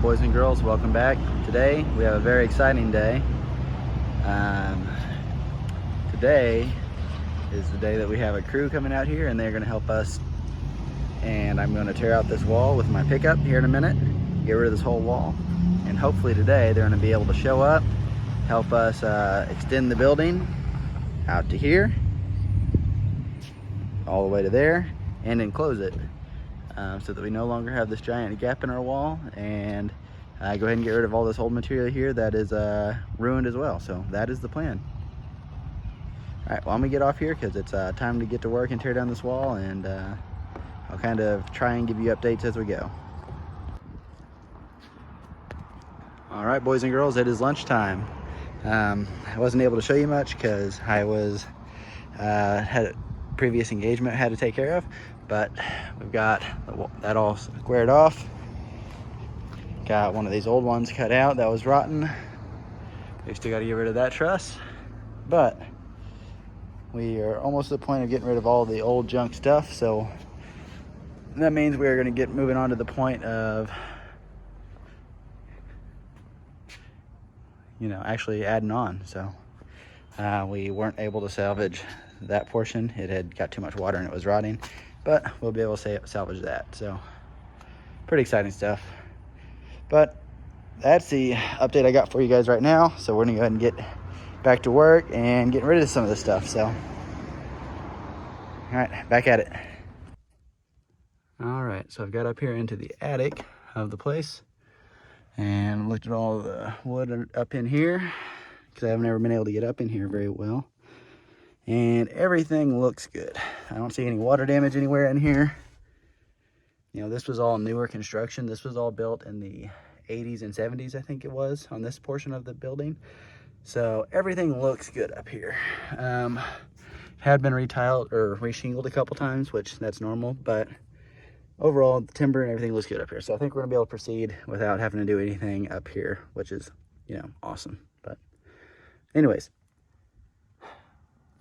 boys and girls, welcome back. Today we have a very exciting day. Today is the day that we have a crew coming out here and they're going to help us, and I'm going to tear out this wall with my pickup here in a minute, get rid of this whole wall, and hopefully today they're going to be able to show up, help us extend the building out to here, all the way to there, and enclose it. So that we no longer have this giant gap in our wall, and go ahead and get rid of all this old material here that is ruined as well. So that is the plan. All right, well, I'm gonna get off here because it's time to get to work and tear down this wall, and I'll kind of try and give you updates as we go. All right, boys and girls, it is lunchtime. I wasn't able to show you much because I was had a previous engagement I had to take care of, but we've got that all squared off. Got one of these old ones cut out that was rotten. We still got to get rid of that truss, but we are almost to the point of getting rid of all the old junk stuff. So that means we're going to get moving on to the point of, you know, actually adding on. So we weren't able to salvage that portion. It had got too much water and it was rotting, but we'll be able to salvage that. So pretty exciting stuff. But that's the update I got for you guys right now. So we're gonna go ahead and get back to work and getting rid of some of this stuff. So, all right, back at it. All right, so I've got up here into the attic of the place and looked at all the wood up in here because I've never been able to get up in here very well. And everything looks good. I don't see any water damage anywhere in here. You know, this was all newer construction. This was all built in the 80s and 70s, I think it was, on this portion of the building. So everything looks good up here. Had been retiled or reshingled a couple times, which that's normal, but overall the timber and everything looks good up here. So I think we're gonna be able to proceed without having to do anything up here, which is, you know, awesome. But anyways,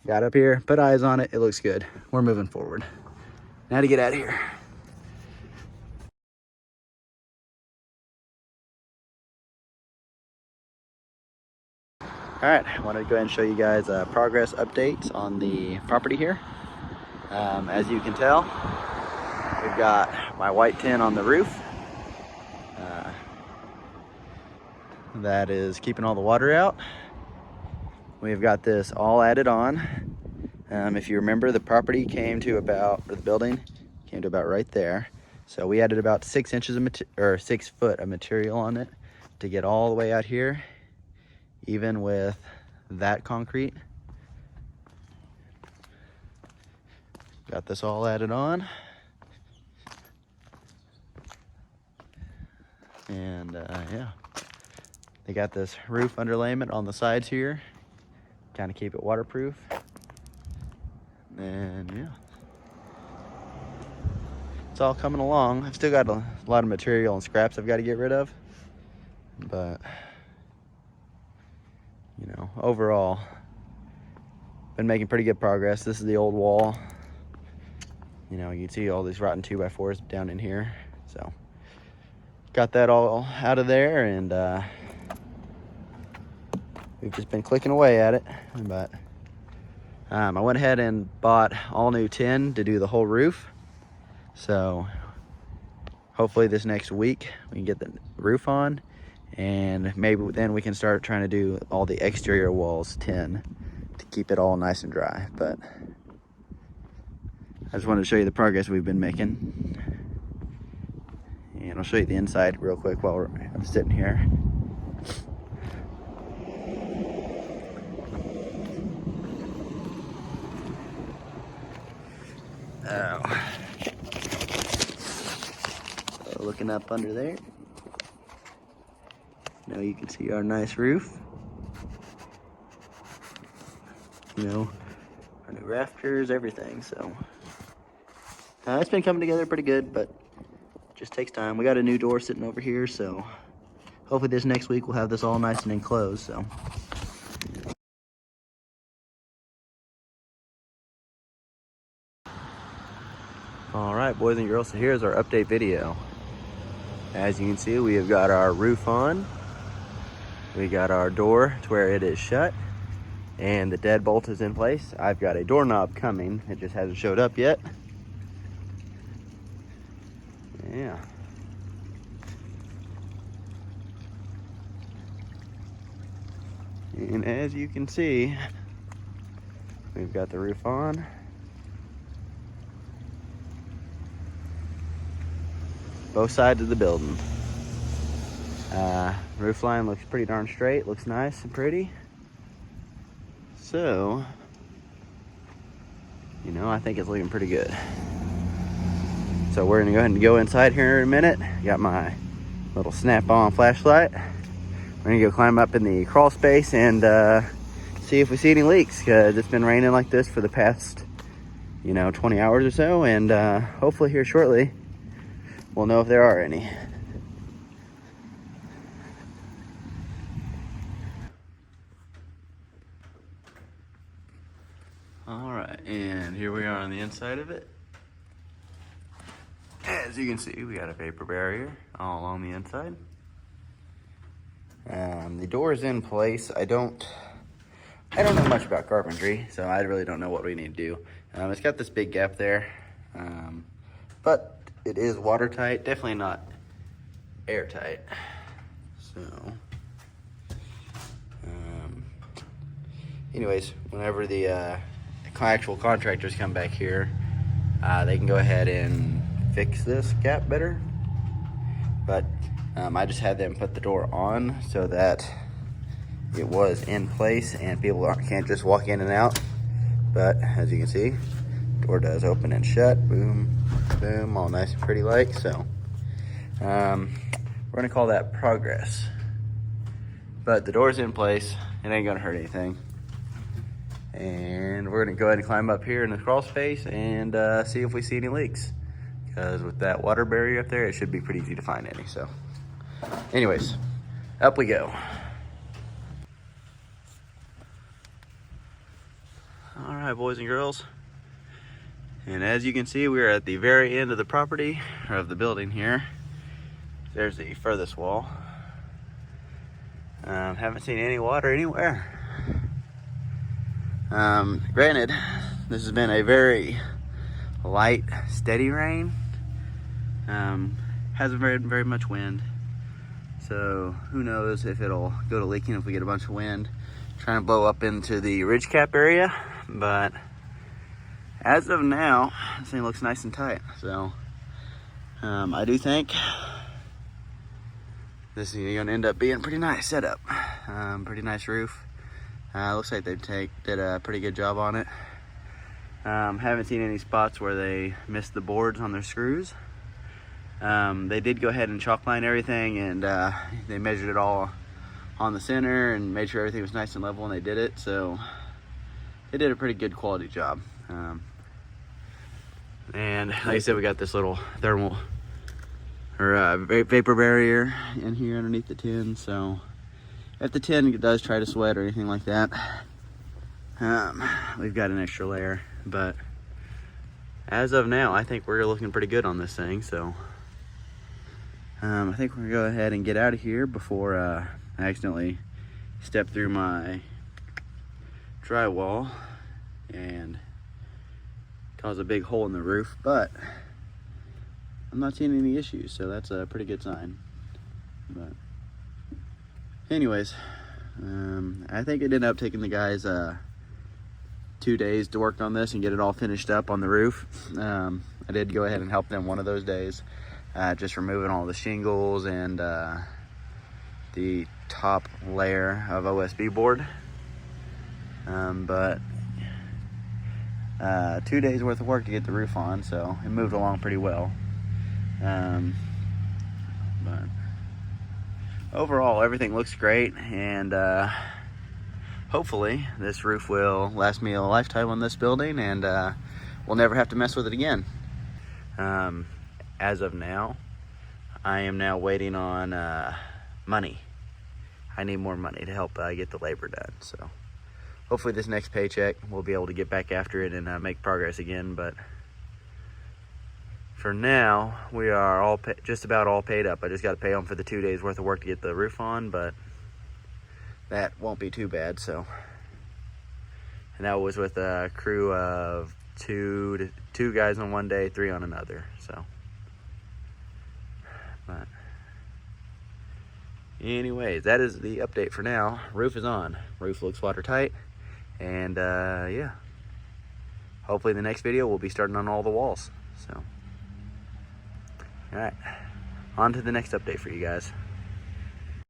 got up here, put eyes on it, it looks good. We're moving forward. Now to get out of here. All right, I wanted to go ahead and show you guys progress updates on the property here. As you can tell, we've got my white tin on the roof. That is keeping all the water out. We've got this all added on. If you remember, the property came to about, or the building came to about right there. So we added about 6 inches of or 6 foot of material on it to get all the way out here, even with that concrete. Got this all added on. And yeah, they got this roof underlayment on the sides here, kind of keep it waterproof. And yeah, it's all coming along. I've still got a lot of material and scraps I've got to get rid of, but you know, overall, been making pretty good progress. This is the old wall. You know, you can see all these rotten 2x4s down in here. So got that all out of there, and we've just been clicking away at it. But I went ahead and bought all new tin to do the whole roof. So hopefully this next week we can get the roof on, and maybe then we can start trying to do all the exterior walls tin to keep it all nice and dry. But I just wanted to show you the progress we've been making. And I'll show you the inside real quick while I'm sitting here. Oh. So looking up under there, now you can see our nice roof. You know, our new rafters, everything. So it's been coming together pretty good, but just takes time. We got a new door sitting over here, so hopefully this next week we'll have this all nice and enclosed. So all right, boys and girls, so here's our update video. As you can see, we have got our roof on. We got our door to where it is shut, and the deadbolt is in place. I've got a doorknob coming. It just hasn't showed up yet. Yeah. And as you can see, we've got the roof on. Both sides of the building. Roof line looks pretty darn straight, looks nice and pretty. So, you know, I think it's looking pretty good. So we're gonna go ahead and go inside here in a minute. Got my little snap-on flashlight. We're gonna go climb up in the crawl space and see if we see any leaks, because it's been raining like this for the past, 20 hours or so, and hopefully here shortly we'll know if there are any. All right, and here we are on the inside of it. As you can see, we got a vapor barrier all along the inside. The door is in place. I don't know much about carpentry, so I really don't know what we need to do. It's got this big gap there, but it is watertight, definitely not airtight. So, anyways, whenever the actual contractors come back here, they can go ahead and fix this gap better. But I just had them put the door on so that it was in place and people can't just walk in and out. But as you can see, door does open and shut, boom, boom, all nice and pretty like. So we're gonna call that progress. But the door's in place, it ain't gonna hurt anything. And we're gonna go ahead and climb up here in the crawl space and see if we see any leaks. Because with that water barrier up there, it should be pretty easy to find any. So anyways, up we go. All right, boys and girls. And as you can see, we're at the very end of the property, or of the building here. There's the furthest wall. Haven't seen any water anywhere. Granted, this has been a very light, steady rain. Hasn't very much wind. So who knows if it'll go to leaking if we get a bunch of wind. Trying to blow up into the ridge cap area, but as of now, this thing looks nice and tight. So I do think this is gonna end up being a pretty nice setup. Pretty nice roof. Looks like they did a pretty good job on it. Haven't seen any spots where they missed the boards on their screws. They did go ahead and chalk line everything, and they measured it all on the center and made sure everything was nice and level, and they did it. So they did a pretty good quality job. And like I said, we got this little thermal or vapor barrier in here underneath the tin. So if the tin does try to sweat or anything like that, we've got an extra layer. But as of now, I think we're looking pretty good on this thing. So I think we're gonna go ahead and get out of here before I accidentally step through my drywall and cause a big hole in the roof. But I'm not seeing any issues, so that's a pretty good sign. But anyways, I think it ended up taking the guys 2 days to work on this and get it all finished up on the roof. I did go ahead and help them one of those days, just removing all the shingles and the top layer of OSB board. But 2 days worth of work to get the roof on, so it moved along pretty well. But overall, everything looks great, and hopefully this roof will last me a lifetime on this building, and we'll never have to mess with it again. As of now, I am now waiting on money. I need more money to help get the labor done. So hopefully this next paycheck we'll be able to get back after it and make progress again. But for now, we are all just about all paid up. I just got to pay them for the 2 days worth of work to get the roof on, but that won't be too bad. So, and that was with a crew of two guys on one day, 3 on another. So, but anyways, that is the update for now. Roof is on. Roof looks watertight, and yeah. Hopefully the next video we'll be starting on all the walls. So, all right, on to the next update for you guys.